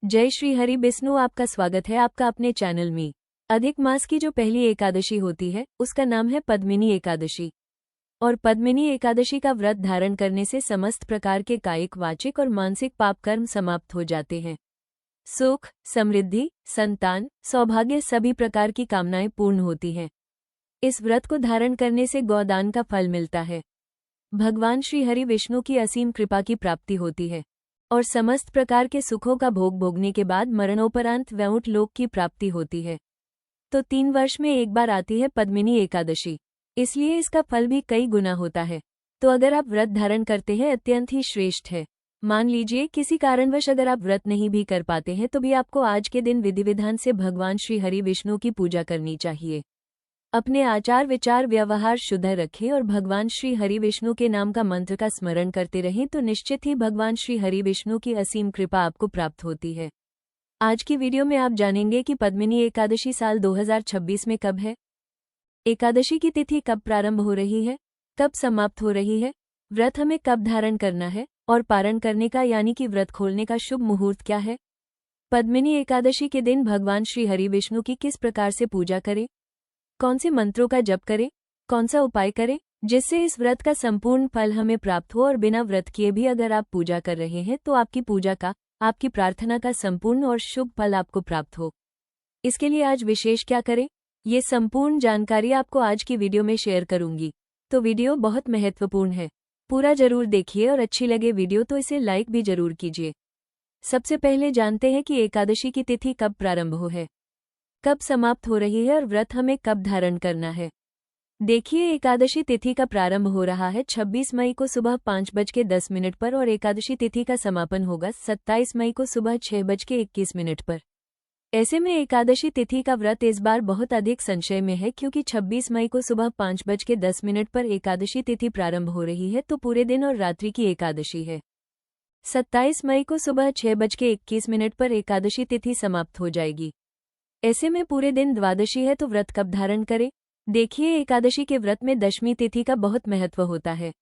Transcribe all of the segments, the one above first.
जय श्री हरि विष्णु। आपका स्वागत है आपका अपने चैनल में। अधिक मास की जो पहली एकादशी होती है उसका नाम है पद्मिनी एकादशी। और पद्मिनी एकादशी का व्रत धारण करने से समस्त प्रकार के कायिक, वाचिक और मानसिक पाप कर्म समाप्त हो जाते हैं। सुख, समृद्धि, संतान, सौभाग्य सभी प्रकार की कामनाएं पूर्ण होती हैं। इस व्रत को धारण करने से गौदान का फल मिलता है, भगवान श्री हरि विष्णु की असीम कृपा की प्राप्ति होती है और समस्त प्रकार के सुखों का भोग भोगने के बाद मरणोपरांत वैकुंठ लोक की प्राप्ति होती है। तो 3 वर्ष में एक बार आती है पद्मिनी एकादशी, इसलिए इसका फल भी कई गुना होता है। तो अगर आप व्रत धारण करते हैं अत्यंत ही श्रेष्ठ है। मान लीजिए किसी कारणवश अगर आप व्रत नहीं भी कर पाते हैं तो भी आपको आज के दिन विधि विधान से भगवान श्री हरि विष्णु की पूजा करनी चाहिए। अपने आचार विचार व्यवहार शुद्ध रखें और भगवान श्री हरि विष्णु के नाम का मंत्र का स्मरण करते रहें तो निश्चित ही भगवान श्री हरि विष्णु की असीम कृपा आपको प्राप्त होती है। आज की वीडियो में आप जानेंगे कि पद्मिनी एकादशी साल 2026 में कब है, एकादशी की तिथि कब प्रारंभ हो रही है, कब समाप्त हो रही है, व्रत हमें कब धारण करना है और पारण करने का यानी कि व्रत खोलने का शुभ मुहूर्त क्या है, पद्मिनी एकादशी के दिन भगवान श्री हरि विष्णु की किस प्रकार से पूजा करें, कौन से मंत्रों का जप करें, कौन सा उपाय करें जिससे इस व्रत का संपूर्ण फल हमें प्राप्त हो और बिना व्रत किए भी अगर आप पूजा कर रहे हैं तो आपकी पूजा का, आपकी प्रार्थना का संपूर्ण और शुभ फल आपको प्राप्त हो। इसके लिए आज विशेष क्या करें, ये संपूर्ण जानकारी आपको आज की वीडियो में शेयर करूंगी। तो वीडियो बहुत महत्वपूर्ण है, पूरा जरूर देखिए और अच्छी लगे वीडियो तो इसे लाइक भी जरूर कीजिए। सबसे पहले जानते हैं कि एकादशी की तिथि कब प्रारंभ हो है, कब समाप्त हो रही है और व्रत हमें कब धारण करना है। देखिए, एकादशी तिथि का प्रारंभ हो रहा है 26 मई को सुबह 5:10 पर और एकादशी तिथि का समापन होगा 27 मई को सुबह 6:21 पर। ऐसे में एकादशी तिथि का व्रत इस बार बहुत अधिक संशय में है क्योंकि 26 मई को सुबह 5:10 पर एकादशी तिथि प्रारंभ हो रही है तो पूरे दिन और रात्रि की एकादशी है। 27 मई को सुबह 6:21 पर एकादशी तिथि समाप्त हो जाएगी। ऐसे में पूरे दिन द्वादशी है तो व्रत कब धारण करें। देखिए, एकादशी के व्रत में दशमी तिथि का बहुत महत्व होता है,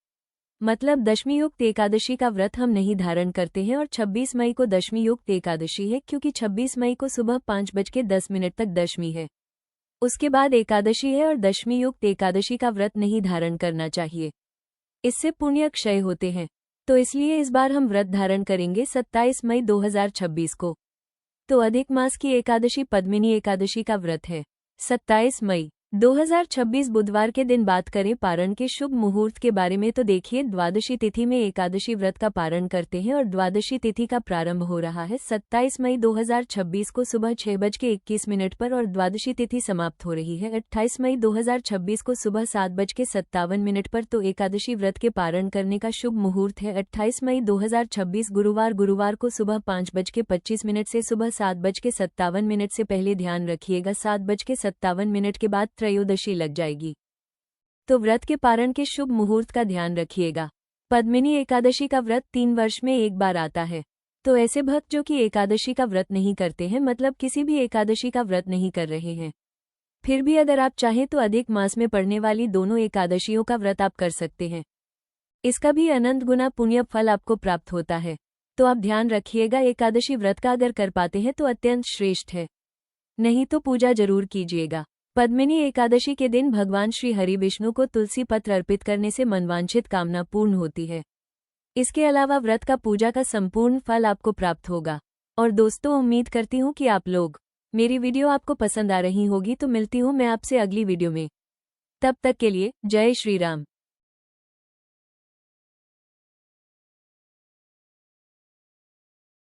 मतलब दशमी युक्त एकादशी का व्रत हम नहीं धारण करते हैं और 26 मई को दशमी युक्त एकादशी है क्योंकि 26 मई को सुबह 5:10 तक दशमी है। उसके बाद एकादशी है और दशमी युक्त एकादशी का व्रत नहीं धारण करना चाहिए, इससे पुण्य क्षय होते हैं। तो इसलिए इस बार हम व्रत धारण करेंगे 27 मई 2026 को। तो अधिक मास की एकादशी पद्मिनी एकादशी का व्रत है 27 मई 2026 बुधवार के दिन। बात करें पारण के शुभ मुहूर्त के बारे में तो देखिए, द्वादशी तिथि में एकादशी व्रत का पारण करते हैं और द्वादशी तिथि का प्रारंभ हो रहा है 27 मई 2026 को सुबह 6:21 पर और द्वादशी तिथि समाप्त हो रही है 28 मई 2026 को सुबह 7:57 पर। तो एकादशी व्रत के पारण करने का शुभ मुहूर्त है 28 मई 2026 गुरुवार को सुबह 5:25 से सुबह 7:57 से पहले ध्यान रखिएगा 7:57 के बाद त्रयोदशी लग जाएगी, तो व्रत के पारण के शुभ मुहूर्त का ध्यान रखिएगा। पद्मिनी एकादशी का व्रत 3 वर्ष में एक बार आता है, तो ऐसे भक्त जो कि एकादशी का व्रत नहीं करते हैं, मतलब किसी भी एकादशी का व्रत नहीं कर रहे हैं, फिर भी अगर आप चाहें तो अधिक मास में पड़ने वाली दोनों एकादशियों का व्रत आप कर सकते हैं। इसका भी अनंत गुना पुण्य फल आपको प्राप्त होता है। तो आप ध्यान रखिएगा, एकादशी व्रत का अगर कर पाते हैं तो अत्यंत श्रेष्ठ है, नहीं तो पूजा जरूर कीजिएगा। पद्मिनी एकादशी के दिन भगवान श्री हरि विष्णु को तुलसी पत्र अर्पित करने से मनवांछित कामना पूर्ण होती है। इसके अलावा व्रत का पूजा का संपूर्ण फल आपको प्राप्त होगा। और दोस्तों, उम्मीद करती हूँ कि आप लोग मेरी वीडियो आपको पसंद आ रही होगी। तो मिलती हूँ मैं आपसे अगली वीडियो में, तब तक के लिए जय श्री राम।